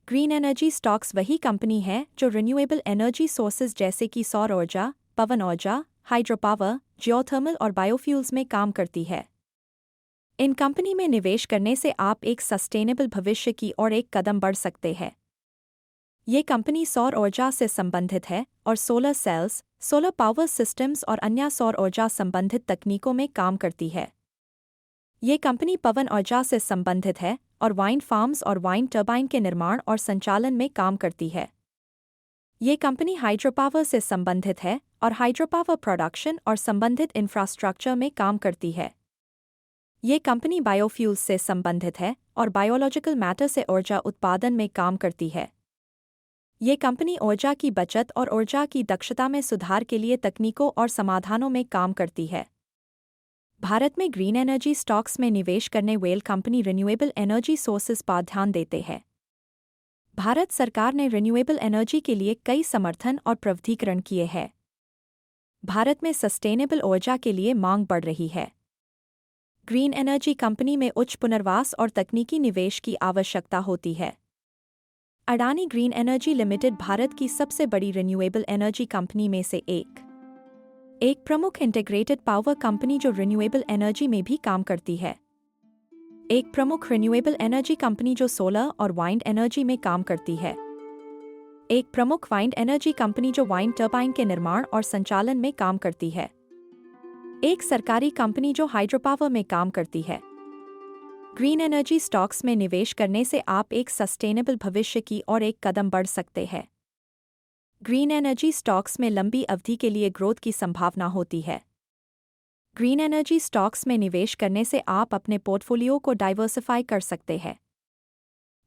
Green energy stocks वही company है जो रिन्यूएबल एनर्जी सोर्सेज जैसे कि सौर ऊर्जा, पवन ऊर्जा, हाइड्रोपावर, जियोथर्मल और बायोफ्यूल्स में काम करती है। इन कंपनी में निवेश करने से आप एक सस्टेनेबल भविष्य की ओर एक कदम बढ़ सकते हैं। ये कंपनी सौर ऊर्जा से संबंधित है और solar cells, solar power systems और अन्य सौर ऊर्जा संबंधित तकनीकों में काम करती है। ये कंपनी पवन ऊर्जा से संबंधित है और वाइंड फार्म्स और वाइंड टर्बाइन के निर्माण और संचालन में काम करती है। ये कंपनी हाइड्रोपावर से संबंधित है और हाइड्रोपावर प्रोडक्शन और संबंधित इंफ्रास्ट्रक्चर में काम करती है। ये कंपनी बायोफ्यूल्स से संबंधित है और बायोलॉजिकल मैटर से ऊर्जा उत्पादन में काम करती है। ये कंपनी ऊर्जा की बचत और ऊर्जा की दक्षता में सुधार के लिए तकनीकों और समाधानों में काम करती है। भारत में ग्रीन एनर्जी स्टॉक्स में निवेश करने well company renewable energy sources पर ध्यान देते हैं। भारत सरकार ने रिन्यूएबल एनर्जी के लिए कई समर्थन और प्रविधिकरण किए हैं। भारत में सस्टेनेबल ऊर्जा के लिए मांग बढ़ रही है। ग्रीन एनर्जी कंपनी में उच्च पुनर्वास और तकनीकी निवेश की आवश्यकता होती है। Adani green energy limited Bharat की सबसे बड़ी रिन्यूएबल एनर्जी कंपनी में से एक प्रमुख इंटीग्रेटेड पावर कंपनी जो रिन्यूएबल एनर्जी में भी काम करती है। एक प्रमुख रिन्यूएबल एनर्जी कंपनी जो सोलर और वाइंड एनर्जी में काम करती है। एक प्रमुख वाइंड एनर्जी कंपनी जो वाइंड टर्बाइन के निर्माण और संचालन में काम करती है। एक सरकारी कंपनी जो हाइड्रोपावर में काम करती है। ग्रीन एनर्जी स्टॉक्स में निवेश करने से आप एक सस्टेनेबल भविष्य की ओर एक कदम बढ़ सकते हैं। ग्रीन एनर्जी स्टॉक्स में लंबी अवधि के लिए ग्रोथ की संभावना होती है। ग्रीन एनर्जी स्टॉक्स में निवेश करने से आप अपने पोर्टफोलियो को डाइवर्सिफाई कर सकते हैं।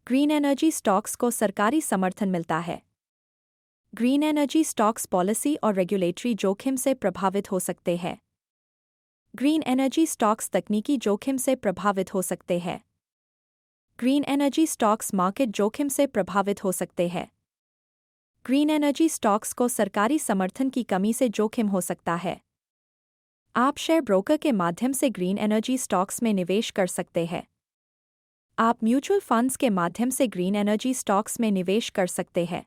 ग्रीन एनर्जी स्टॉक्स को सरकारी समर्थन मिलता है। ग्रीन एनर्जी स्टॉक्स पॉलिसी और रेगुलेटरी जोखिम से प्रभावित हो सकते हैं। ग्रीन एनर्जी स्टॉक्स तकनीकी जोखिम से प्रभावित हो सकते हैं। ग्रीन एनर्जी स्टॉक्स मार्केट जोखिम से प्रभावित हो सकते हैं। ग्रीन एनर्जी स्टॉक्स को सरकारी समर्थन की कमी से जोखिम हो सकता है। आप शेयर ब्रोकर के माध्यम से ग्रीन एनर्जी स्टॉक्स में निवेश कर सकते हैं। आप म्यूचुअल फंड्स के माध्यम से ग्रीन एनर्जी स्टॉक्स में निवेश कर सकते हैं।